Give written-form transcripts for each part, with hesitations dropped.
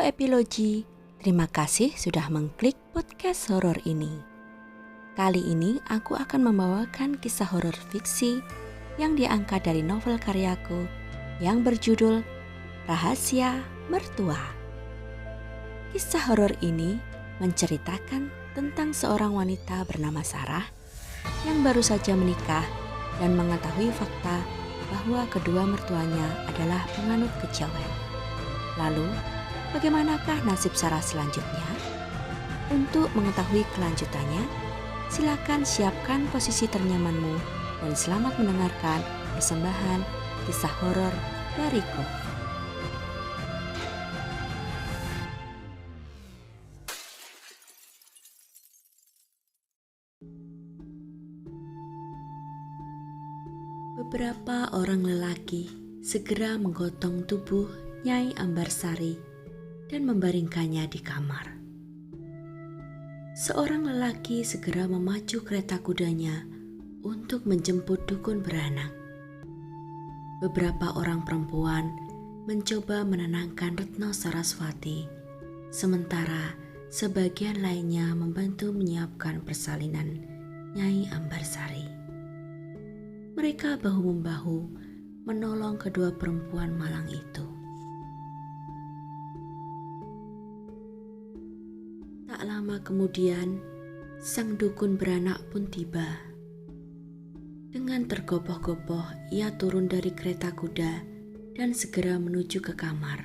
Epilogi, terima kasih sudah mengklik podcast horor ini. Kali ini aku akan membawakan kisah horor fiksi yang diangkat dari novel karyaku yang berjudul Rahasia Mertua. Kisah horor ini menceritakan tentang seorang wanita bernama Sarah yang baru saja menikah dan mengetahui fakta bahwa kedua mertuanya adalah penganut kejawen. Lalu, bagaimanakah nasib Sarah selanjutnya? Untuk mengetahui kelanjutannya, silakan siapkan posisi ternyamanmu dan selamat mendengarkan persembahan kisah horor dariku. Beberapa orang lelaki segera menggotong tubuh Nyai Ambarsari dan membaringkannya di kamar. Seorang lelaki segera memacu kereta kudanya untuk menjemput dukun beranak. Beberapa orang perempuan mencoba menenangkan Retno Saraswati, sementara sebagian lainnya membantu menyiapkan persalinan Nyai Ambarsari. Mereka bahu-membahu menolong kedua perempuan malang itu. Tak lama kemudian, sang dukun beranak pun tiba. Dengan tergopoh-gopoh, ia turun dari kereta kuda dan segera menuju ke kamar.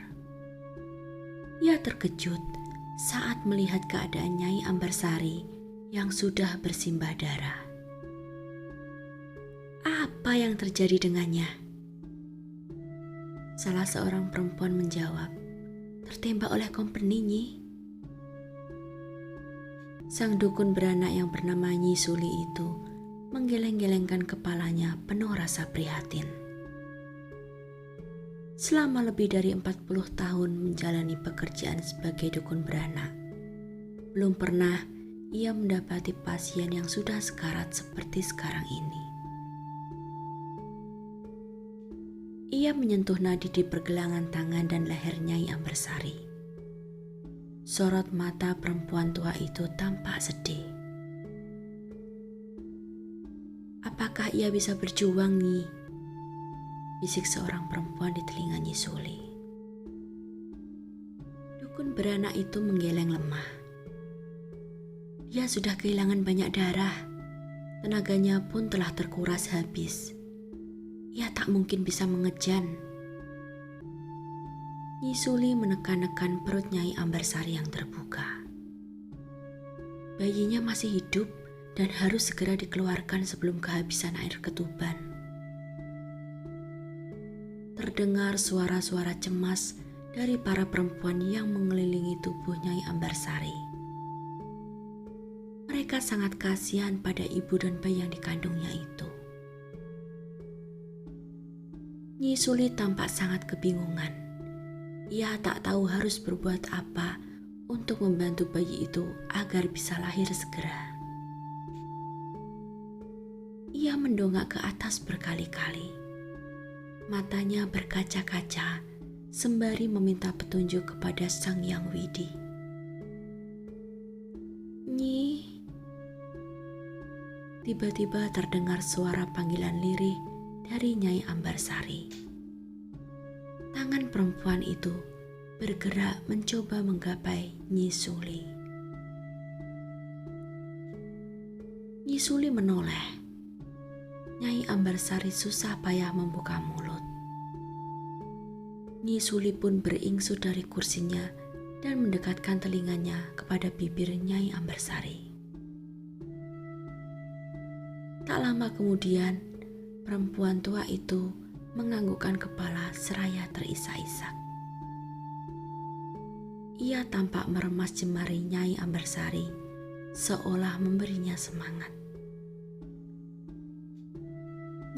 Ia terkejut saat melihat keadaan Nyai Ambarsari yang sudah bersimbah darah. Apa yang terjadi dengannya? Salah seorang perempuan menjawab, tertembak oleh kompeni, Nyi. Sang dukun beranak yang bernama Nyi Suli itu menggeleng-gelengkan kepalanya penuh rasa prihatin. Selama lebih dari 40 tahun menjalani pekerjaan sebagai dukun beranak, belum pernah ia mendapati pasien yang sudah sekarat seperti sekarang ini. Ia menyentuh nadi di pergelangan tangan dan leher Nyai Ambarsari. Sorot mata perempuan tua itu tampak sedih. Apakah ia bisa berjuang, Nyi? Bisik seorang perempuan di telinga Nyi Suli. Dukun beranak itu menggeleng lemah. Dia sudah kehilangan banyak darah. Tenaganya pun telah terkuras habis. Ia tak mungkin bisa mengejan. Nyi Suli menekan-nekan perut Nyai Ambarsari yang terbuka. Bayinya masih hidup dan harus segera dikeluarkan sebelum kehabisan air ketuban. Terdengar suara-suara cemas dari para perempuan yang mengelilingi tubuh Nyai Ambarsari. Mereka sangat kasihan pada ibu dan bayi yang dikandungnya itu. Nyi Suli tampak sangat kebingungan. Ia tak tahu harus berbuat apa untuk membantu bayi itu agar bisa lahir segera. Ia mendongak ke atas berkali-kali. Matanya berkaca-kaca sembari meminta petunjuk kepada Sang Hyang Widi. Nyi. Tiba-tiba terdengar suara panggilan lirih dari Nyai Ambarsari. Tangan perempuan itu bergerak mencoba menggapai Nyi Suli. Nyi Suli menoleh. Nyai Ambarsari susah payah membuka mulut. Nyi Suli pun beringsut dari kursinya dan mendekatkan telinganya kepada bibir Nyai Ambarsari. Tak lama kemudian, perempuan tua itu menganggukkan kepala seraya terisak-isak. Ia tampak meremas jemari Nyai Ambarsari, seolah memberinya semangat.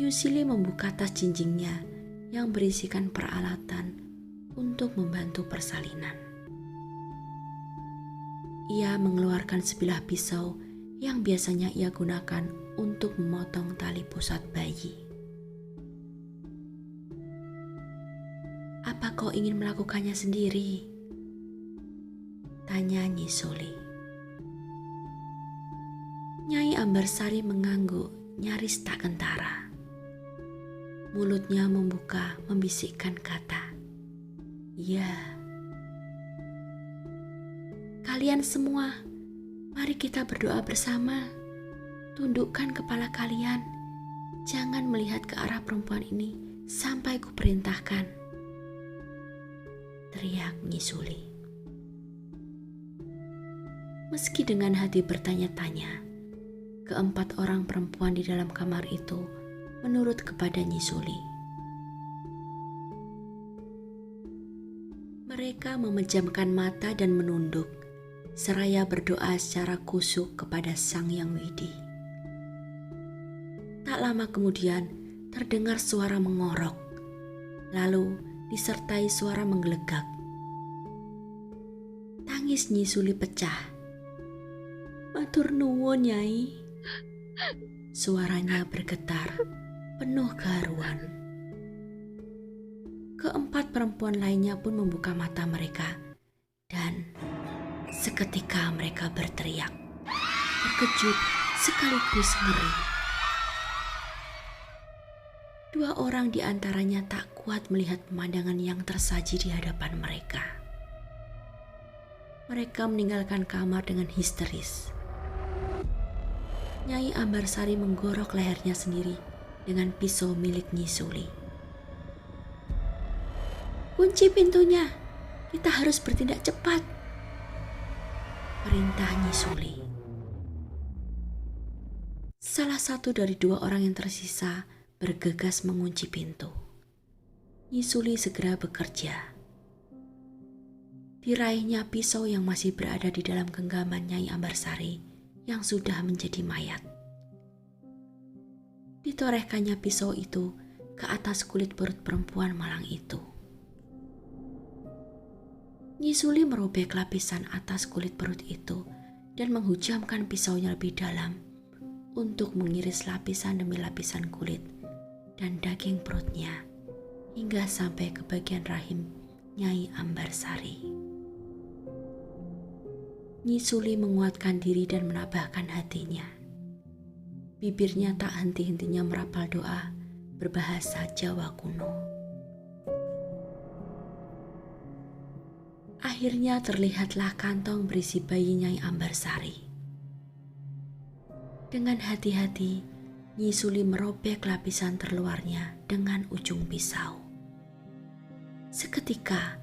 Nyusili membuka tas jinjingnya yang berisikan peralatan untuk membantu persalinan. Ia mengeluarkan sebilah pisau yang biasanya ia gunakan untuk memotong tali pusat bayi. Apa kau ingin melakukannya sendiri? Tanya Nyi Suli. Nyai Ambarsari mengangguk nyaris tak kentara. Mulutnya membuka membisikkan kata, "Ya, kalian semua, mari kita berdoa bersama. Tundukkan kepala kalian, jangan melihat ke arah perempuan ini sampai kuperintahkan," teriak Nyi Suli. Meski dengan hati bertanya-tanya, keempat orang perempuan di dalam kamar itu menurut kepada Nyi Suli. Mereka memejamkan mata dan menunduk, seraya berdoa secara khusyuk kepada Sang Hyang Widi. Tak lama kemudian terdengar suara mengorok, lalu disertai suara menggelegak. Tangis Nyi Suli pecah. "Matur nuwun, Nyai." Suaranya bergetar, penuh keharuan. Keempat perempuan lainnya pun membuka mata mereka dan seketika mereka berteriak, terkejut sekaligus ngeri. Dua orang di antaranya tak kuat melihat pemandangan yang tersaji di hadapan mereka. Mereka meninggalkan kamar dengan histeris. Nyai Ambarsari menggorok lehernya sendiri dengan pisau milik Nyi Suli. "Kunci pintunya, kita harus bertindak cepat," perintah Nyi Suli. Salah satu dari dua orang yang tersisa bergegas mengunci pintu. Nyi Suli segera bekerja. Diraihnya pisau yang masih berada di dalam genggaman Nyai Ambarsari yang sudah menjadi mayat. Ditorehkannya pisau itu ke atas kulit perut perempuan malang itu. Nyi Suli merobek lapisan atas kulit perut itu dan menghujamkan pisaunya lebih dalam untuk mengiris lapisan demi lapisan kulit dan daging perutnya hingga sampai ke bagian rahim Nyai Ambarsari. Nyi Suli menguatkan diri dan menabahkan hatinya. Bibirnya tak henti-hentinya merapal doa berbahasa Jawa kuno. Akhirnya terlihatlah kantong berisi bayi Nyai Ambarsari. Dengan hati-hati, Nyi Suli merobek lapisan terluarnya dengan ujung pisau. Seketika,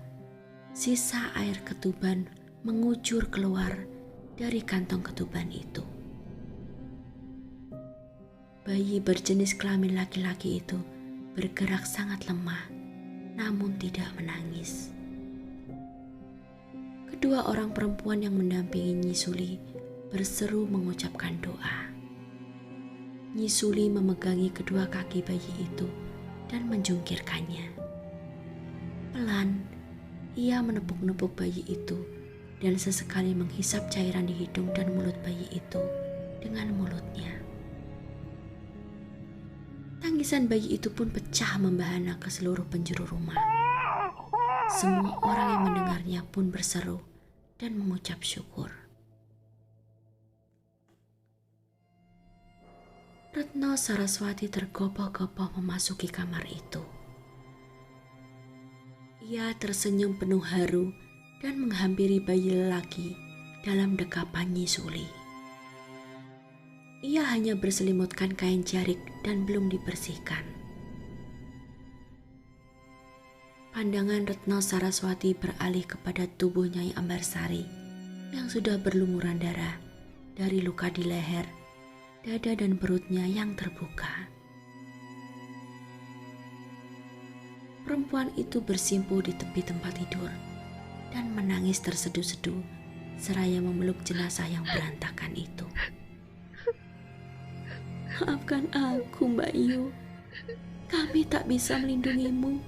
sisa air ketuban mengucur keluar dari kantong ketuban itu. Bayi berjenis kelamin laki-laki itu bergerak sangat lemah, namun tidak menangis. Kedua orang perempuan yang mendampingi Nyi Suli berseru mengucapkan doa. Nyi Suli memegangi kedua kaki bayi itu dan menjungkirkannya. Pelan, ia menepuk-nepuk bayi itu dan sesekali menghisap cairan di hidung dan mulut bayi itu dengan mulutnya. Tangisan bayi itu pun pecah membahana ke seluruh penjuru rumah. Semua orang yang mendengarnya pun berseru dan mengucap syukur. Retno Saraswati tergopoh-gopoh memasuki kamar itu. Ia tersenyum penuh haru dan menghampiri bayi lelaki dalam dekapan Nyi Suli. Ia hanya berselimutkan kain jarik dan belum dibersihkan. Pandangan Retno Saraswati beralih kepada tubuh Nyai Ambarsari yang sudah berlumuran darah dari luka di leher, dada dan perutnya yang terbuka. Perempuan itu bersimpuh di tepi tempat tidur dan menangis terseduh-seduh seraya memeluk jenazah yang berantakan itu. "Maafkan aku, Mbak Yu. Kami tak bisa melindungimu.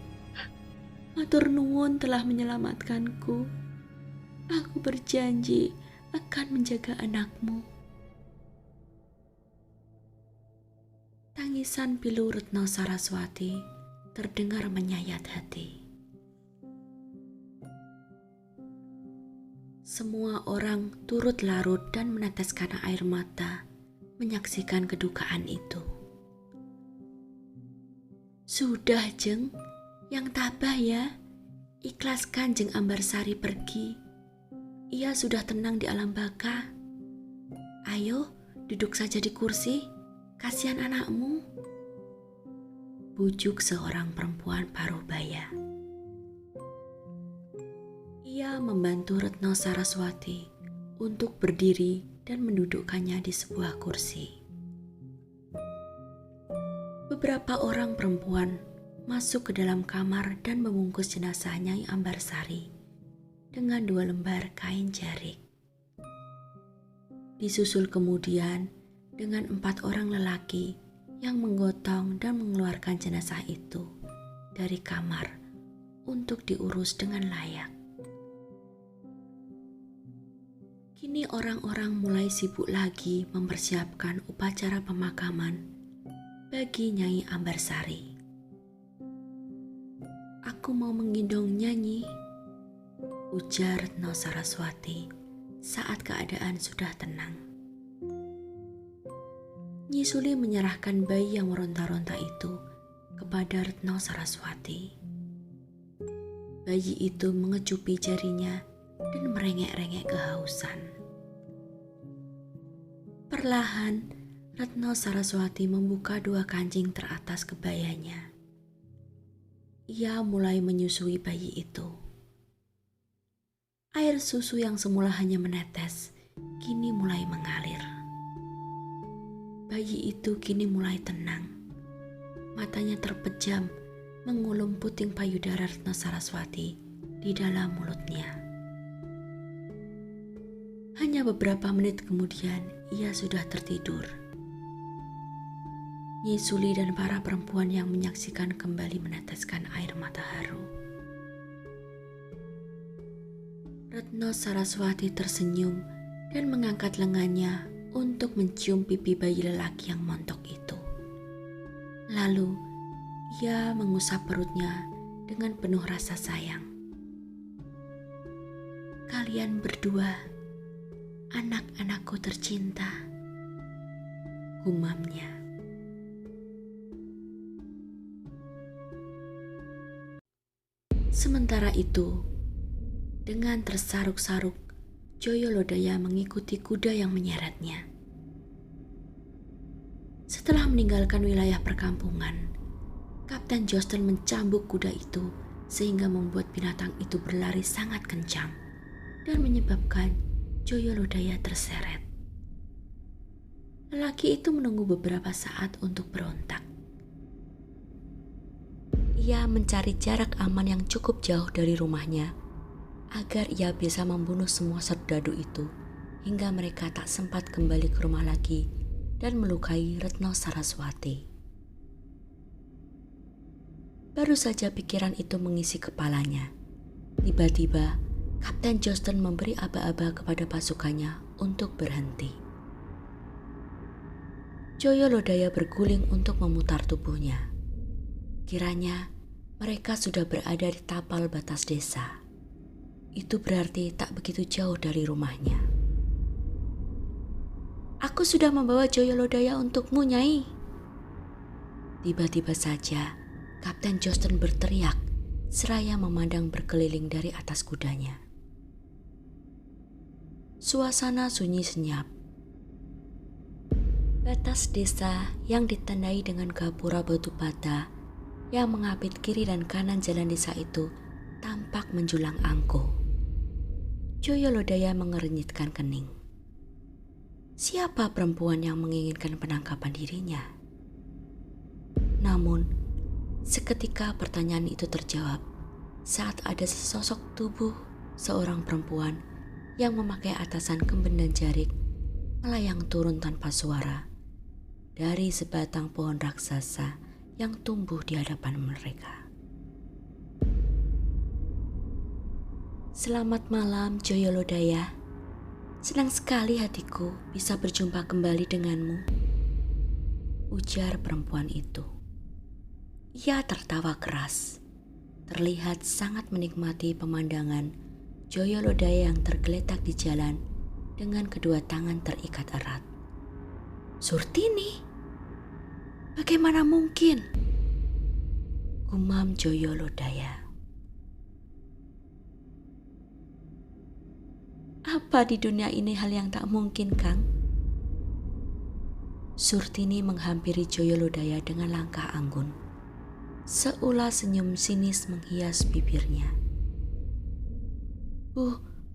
Matur nuwun telah menyelamatkanku. Aku berjanji akan menjaga anakmu." Tangisan pilu Retno Saraswati terdengar menyayat hati. Semua orang turut larut dan meneteskan air mata menyaksikan kedukaan itu. "Sudah, Jeng, yang tabah ya. Ikhlaskan Jeng Ambarsari pergi. Ia sudah tenang di alam baka. Ayo, duduk saja di kursi. Kasihan anakmu," bujuk seorang perempuan paruh baya. Ia membantu Retno Saraswati untuk berdiri dan mendudukkannya di sebuah kursi. Beberapa orang perempuan masuk ke dalam kamar dan membungkus jenazah Nyai Ambarsari dengan 2 lembar kain jarik. Disusul kemudian dengan 4 orang lelaki yang menggotong dan mengeluarkan jenazah itu dari kamar untuk diurus dengan layak. Kini orang-orang mulai sibuk lagi mempersiapkan upacara pemakaman bagi Nyai Ambarsari. "Aku mau menggendong Nyanyi," ujar Retno Saraswati saat keadaan sudah tenang. Nyi Suli menyerahkan bayi yang meronta-ronta itu kepada Retno Saraswati. Bayi itu mengecupi jarinya dan merengek-rengek kehausan. Perlahan, Retno Saraswati membuka 2 kancing teratas kebayanya. Ia mulai menyusui bayi itu. Air susu yang semula hanya menetes, kini mulai mengalir. Bayi itu kini mulai tenang. Matanya terpejam mengulum puting payudara Retno Saraswati di dalam mulutnya. Hanya beberapa menit kemudian ia sudah tertidur. Nyi Suli dan para perempuan yang menyaksikan kembali meneteskan air mata haru. Retno Saraswati tersenyum dan mengangkat lengannya untuk mencium pipi bayi lelaki yang montok itu. Lalu ia mengusap perutnya dengan penuh rasa sayang. "Kalian berdua, anak-anakku tercinta," gumamnya. Sementara itu, dengan tersaruk-saruk, Joyo Lodaya mengikuti kuda yang menyeretnya. Setelah meninggalkan wilayah perkampungan, Kapten Josten mencambuk kuda itu sehingga membuat binatang itu berlari sangat kencang dan menyebabkan Joyo Lodaya terseret. Lelaki itu menunggu beberapa saat untuk berontak. Ia mencari jarak aman yang cukup jauh dari rumahnya agar ia bisa membunuh semua serdadu itu hingga mereka tak sempat kembali ke rumah lagi dan melukai Retno Saraswati. Baru saja pikiran itu mengisi kepalanya. Tiba-tiba, Kapten Josten memberi aba-aba kepada pasukannya untuk berhenti. Joyo Lodaya berguling untuk memutar tubuhnya. Kiranya mereka sudah berada di tapal batas desa. Itu berarti tak begitu jauh dari rumahnya. "Aku sudah membawa Joyo Lodaya untukmu, Nyai." Tiba-tiba saja Kapten Josten berteriak seraya memandang berkeliling dari atas kudanya. Suasana sunyi senyap. Batas desa yang ditandai dengan gapura batu bata yang mengapit kiri dan kanan jalan desa itu tampak menjulang angkuh. Joyo Lodaya mengernyitkan kening. Siapa perempuan yang menginginkan penangkapan dirinya? Namun, seketika pertanyaan itu terjawab saat ada sesosok tubuh seorang perempuan yang memakai atasan kemben dan jarik melayang turun tanpa suara dari sebatang pohon raksasa yang tumbuh di hadapan mereka. "Selamat malam, Joyo Lodaya. Senang sekali hatiku bisa berjumpa kembali denganmu," ujar perempuan itu. Ia tertawa keras, terlihat sangat menikmati pemandangan Joyo Lodaya yang tergeletak di jalan dengan kedua tangan terikat erat. "Surtini, bagaimana mungkin?" gumam Joyo Lodaya. "Apa di dunia ini hal yang tak mungkin, Kang?" Surtini menghampiri Joyo Lodaya dengan langkah anggun. Seulas senyum sinis menghias bibirnya.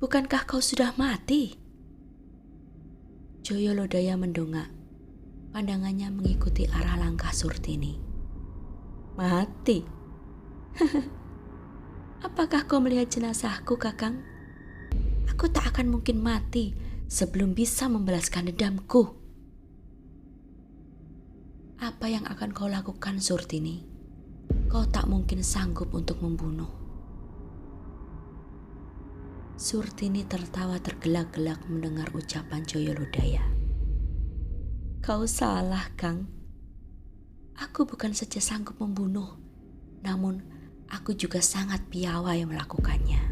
Bukankah kau sudah mati?" Joyo Lodaya mendongak. Pandangannya mengikuti arah langkah Surtini. "Mati? Apakah kau melihat jenazahku, Kakang? Aku tak akan mungkin mati sebelum bisa membalaskan dendamku." "Apa yang akan kau lakukan, Surtini? Kau tak mungkin sanggup untuk membunuh." Surtini tertawa tergelak-gelak mendengar ucapan Joyo Lodaya. "Kau salah, Kang. Aku bukan saja sanggup membunuh, namun aku juga sangat piawai melakukannya.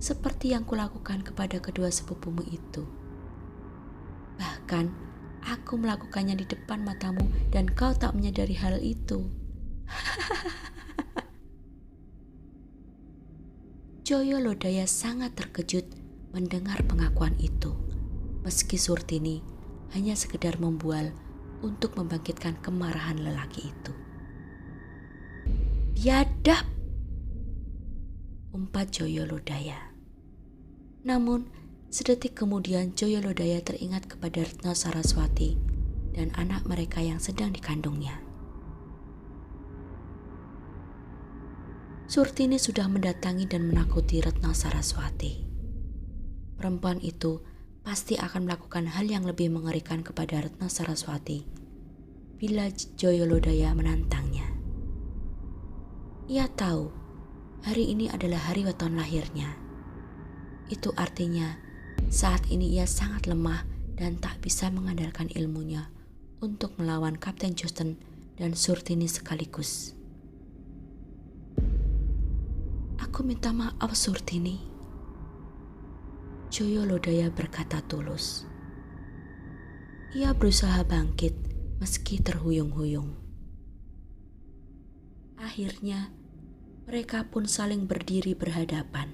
Seperti yang kulakukan kepada kedua sepupumu itu. Bahkan aku melakukannya di depan matamu dan kau tak menyadari hal itu." Joyo Lodaya sangat terkejut mendengar pengakuan itu, meski Surtini hanya sekedar membual untuk membangkitkan kemarahan lelaki itu. "Biadab!" umpat Joyo Lodaya. Namun, sedetik kemudian Joyo Lodaya teringat kepada Retno Saraswati dan anak mereka yang sedang dikandungnya. Surtini sudah mendatangi dan menakuti Retno Saraswati. Perempuan itu pasti akan melakukan hal yang lebih mengerikan kepada Retno Saraswati bila Joyo Lodaya menantangnya. Ia tahu hari ini adalah hari weton lahirnya. Itu artinya saat ini ia sangat lemah dan tak bisa mengandalkan ilmunya untuk melawan Kapten Josten dan Surtini sekaligus. "Aku minta maaf, Surtini," Joyo Lodaya berkata tulus. Ia berusaha bangkit meski terhuyung-huyung. Akhirnya, mereka pun saling berdiri berhadapan.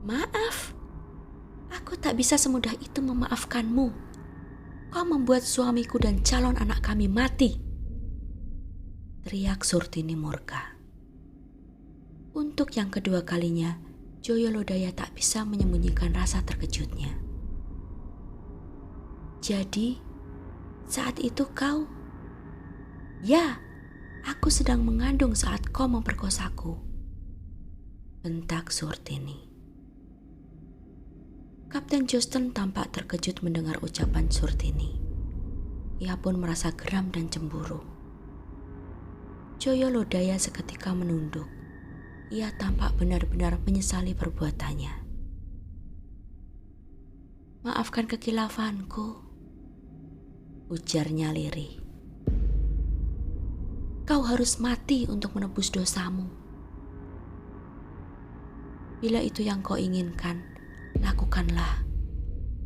"Maaf, aku tak bisa semudah itu memaafkanmu. Kau membuat suamiku dan calon anak kami mati," teriak Surtini murka. Untuk yang kedua kalinya, Joyo Lodaya tak bisa menyembunyikan rasa terkejutnya. "Jadi, saat itu kau..." "Ya, aku sedang mengandung saat kau memperkosaku," bentak Surtini. Kapten Josten tampak terkejut mendengar ucapan Surtini. Ia pun merasa geram dan cemburu. Joyo Lodaya seketika menunduk. Ia tampak benar-benar menyesali perbuatannya. "Maafkan kekilafanku," ujarnya lirih. "Kau harus mati untuk menebus dosamu. Bila itu yang kau inginkan, lakukanlah.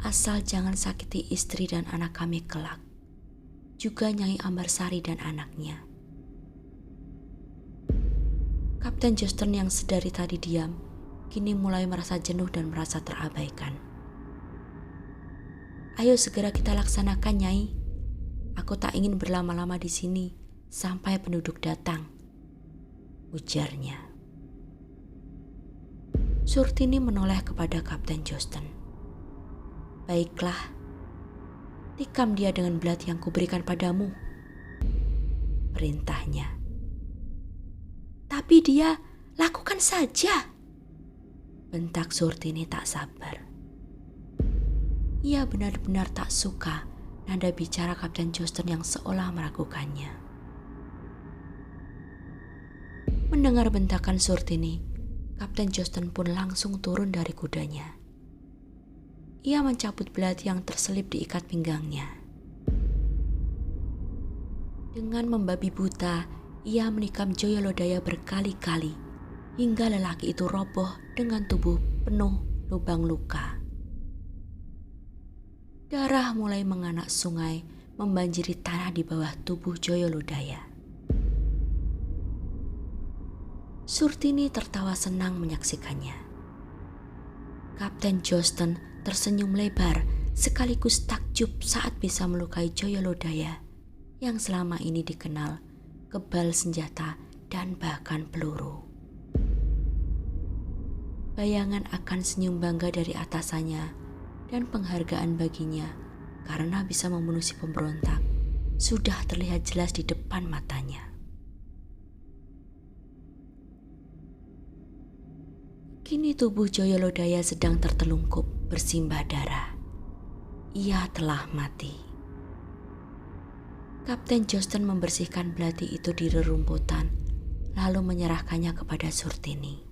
Asal jangan sakiti istri dan anak kami kelak. Juga Nyai Ambarsari dan anaknya." Kapten Josten yang sedari tadi diam, kini mulai merasa jenuh dan merasa terabaikan. "Ayo segera kita laksanakan, Nyai. Aku tak ingin berlama-lama di sini sampai penduduk datang," ujarnya. Surtini menoleh kepada Kapten Josten. "Baiklah, tikam dia dengan belat yang kuberikan padamu," perintahnya. "Tapi dia, lakukan saja," bentak Surtini tak sabar. Ia benar-benar tak suka nada bicara Kapten Josten yang seolah meragukannya. Mendengar bentakan Surtini, Kapten Josten pun langsung turun dari kudanya. Ia mencabut belat yang terselip di ikat pinggangnya. Dengan membabi buta, ia menikam Joyo Lodaya berkali-kali hingga lelaki itu roboh dengan tubuh penuh lubang luka. Darah mulai menganak sungai membanjiri tanah di bawah tubuh Joyolodaya. Surtini tertawa senang menyaksikannya. Kapten Joosten tersenyum lebar sekaligus takjub saat bisa melukai Joyolodaya yang selama ini dikenal kebal senjata dan bahkan peluru. Bayangan akan senyum bangga dari atasannya dan penghargaan baginya karena bisa membunuh si pemberontak sudah terlihat jelas di depan matanya. Kini tubuh Joyolodaya sedang tertelungkup bersimbah darah. Ia telah mati. Kapten Joosten membersihkan belati itu di rerumputan, lalu menyerahkannya kepada Surtini.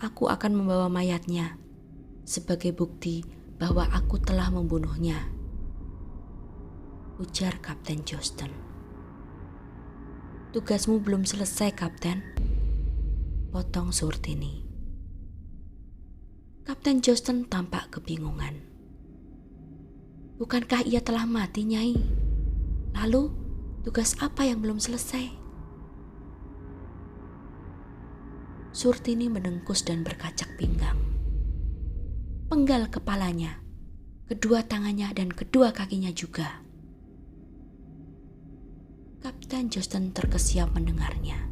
Aku akan membawa mayatnya sebagai bukti bahwa aku telah membunuhnya, ujar Kapten Joosten. Tugasmu belum selesai, Kapten, potong Surtini. Kapten Joosten tampak kebingungan. Bukankah ia telah mati, Nyai? Lalu, tugas apa yang belum selesai? Surtini mendengkus dan berkacak pinggang. Penggal kepalanya, kedua tangannya dan kedua kakinya juga. Kapten Joosten terkesiap mendengarnya.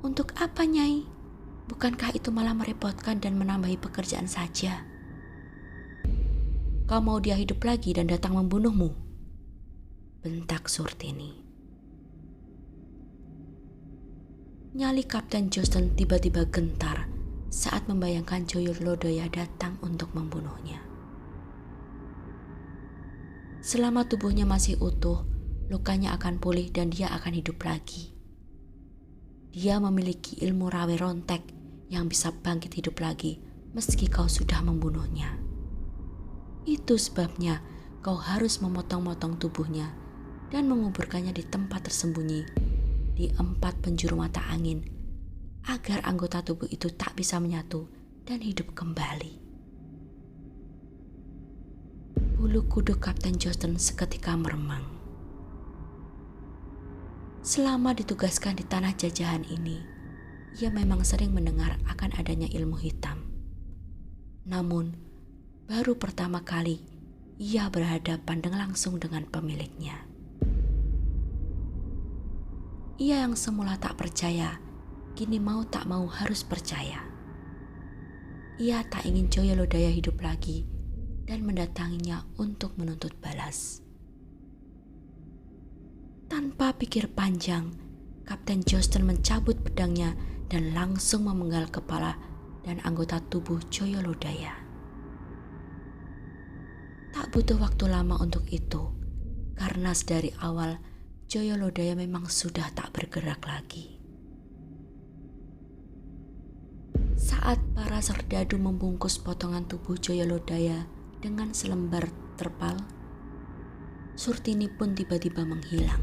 Untuk apa, Nyai? Bukankah itu malah merepotkan dan menambahi pekerjaan saja? Kau mau dia hidup lagi dan datang membunuhmu? Bentak Surtini. Nyali Kapten Joosten tiba-tiba gentar saat membayangkan Joyolodaya datang untuk membunuhnya. Selama tubuhnya masih utuh, lukanya akan pulih dan dia akan hidup lagi. Dia memiliki ilmu rawe rontek yang bisa bangkit hidup lagi meski kau sudah membunuhnya. Itu sebabnya kau harus memotong-motong tubuhnya dan menguburkannya di tempat tersembunyi di 4 penjuru mata angin agar anggota tubuh itu tak bisa menyatu dan hidup kembali. Bulu kuduk Kapten Joosten seketika meremang. Selama ditugaskan di tanah jajahan ini, ia memang sering mendengar akan adanya ilmu hitam. Namun, baru pertama kali ia berhadapan langsung dengan pemiliknya. Ia yang semula tak percaya, kini mau tak mau harus percaya. Ia tak ingin Joyolodaya hidup lagi dan mendatanginya untuk menuntut balas. Tanpa pikir panjang, Kapten Joosten mencabut pedangnya dan langsung memenggal kepala dan anggota tubuh Joyolodaya. Tak butuh waktu lama untuk itu, karena sedari awal Joyolodaya memang sudah tak bergerak lagi. Saat para serdadu membungkus potongan tubuh Joyolodaya dengan selembar terpal, Surtini pun tiba-tiba menghilang.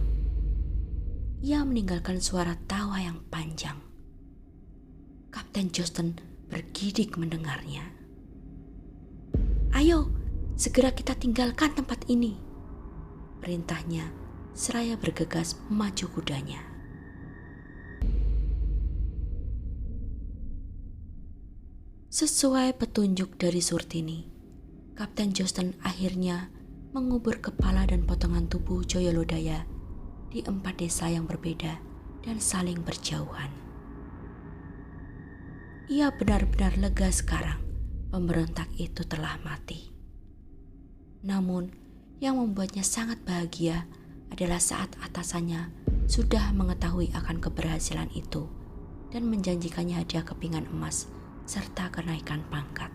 Ia meninggalkan suara tawa yang panjang. Kapten Joosten bergidik mendengarnya. Ayo, segera kita tinggalkan tempat ini, perintahnya seraya bergegas memacu kudanya. Sesuai petunjuk dari Surtini, Kapten Joosten akhirnya mengubur kepala dan potongan tubuh Joyolodaya di 4 desa yang berbeda dan saling berjauhan. Ia benar-benar lega sekarang pemberontak itu telah mati. Namun, yang membuatnya sangat bahagia adalah saat atasannya sudah mengetahui akan keberhasilan itu dan menjanjikannya hadiah kepingan emas serta kenaikan pangkat.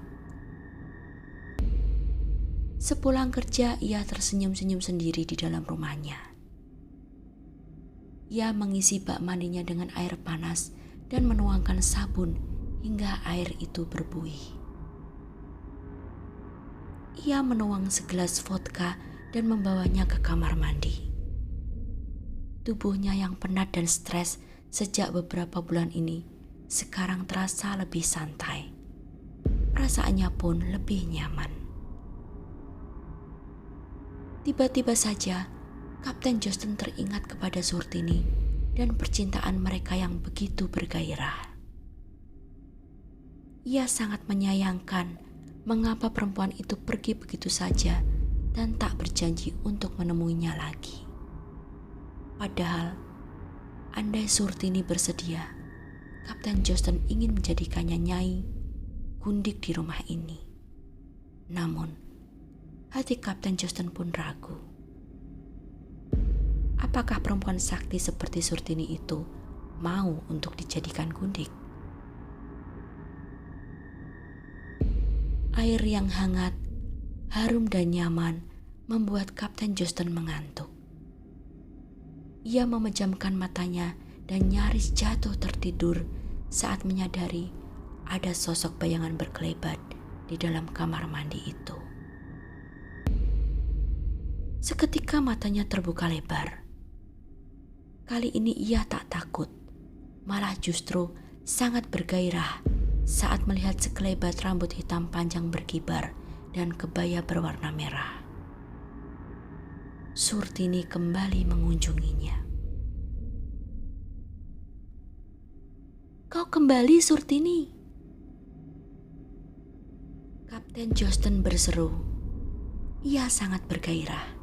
Sepulang kerja, ia tersenyum-senyum sendiri di dalam rumahnya. Ia mengisi bak mandinya dengan air panas dan menuangkan sabun hingga air itu berbuih. Ia menuang segelas vodka dan membawanya ke kamar mandi. Tubuhnya yang penat dan stres sejak beberapa bulan ini sekarang terasa lebih santai. Perasaannya pun lebih nyaman. Tiba-tiba saja Kapten Josten teringat kepada Surtini dan percintaan mereka yang begitu bergairah. Ia sangat menyayangkan mengapa perempuan itu pergi begitu saja dan tak berjanji untuk menemuinya lagi. Padahal, andai Surtini bersedia, Kapten Josten ingin menjadikannya nyai gundik di rumah ini. Namun, hati Kapten Josten pun ragu. Apakah perempuan sakti seperti Surtini itu mau untuk dijadikan gundik? Air yang hangat, harum dan nyaman membuat Kapten Josten mengantuk. Ia memejamkan matanya dan nyaris jatuh tertidur saat menyadari ada sosok bayangan berkelebat di dalam kamar mandi itu. Seketika matanya terbuka lebar. Kali ini ia tak takut, malah justru sangat bergairah saat melihat sekelebat rambut hitam panjang berkibar dan kebaya berwarna merah. Surtini kembali mengunjunginya. "Kau kembali, Surtini?" Kapten Josten berseru. Ia sangat bergairah.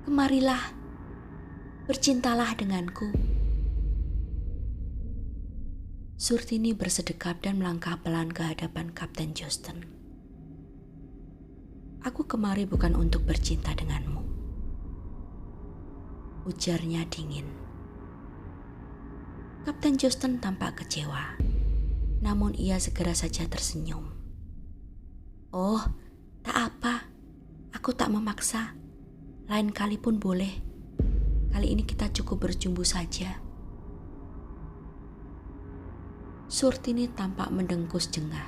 "Kemarilah, bercintalah denganku." Surtini bersedekap dan melangkah pelan ke hadapan Kapten Josten. "Aku kemari bukan untuk bercinta denganmu," ujarnya dingin. Kapten Josten tampak kecewa, namun ia segera saja tersenyum. "Oh, tak apa, aku tak memaksa. Lain kali pun boleh. Kali ini kita cukup berjumpa saja." Surtini tampak mendengkus jengah.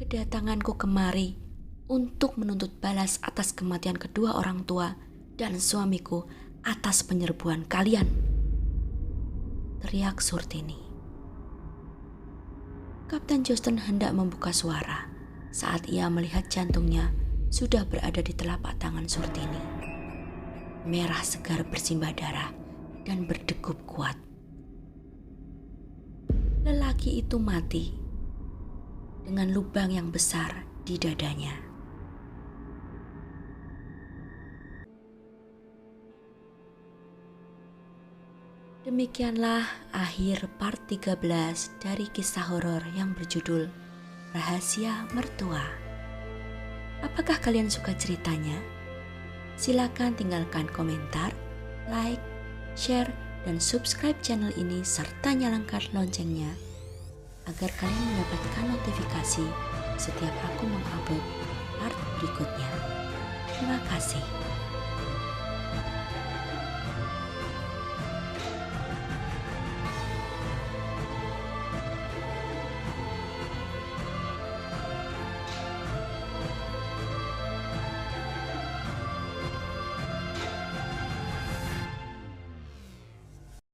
"Kedatanganku kemari untuk menuntut balas atas kematian kedua orang tua dan suamiku atas penyerbuan kalian," teriak Surtini. Kapten Josten hendak membuka suara saat ia melihat jantungnya sudah berada di telapak tangan Surtini. Merah segar bersimbah darah dan berdegup kuat. Lelaki itu mati dengan lubang yang besar di dadanya. Demikianlah akhir part 13 dari kisah horor yang berjudul Rahasia Mertua. Apakah kalian suka ceritanya? Silakan tinggalkan komentar, like, share, dan subscribe channel ini serta nyalakan loncengnya agar kalian mendapatkan notifikasi setiap aku mengupload part berikutnya. Terima kasih.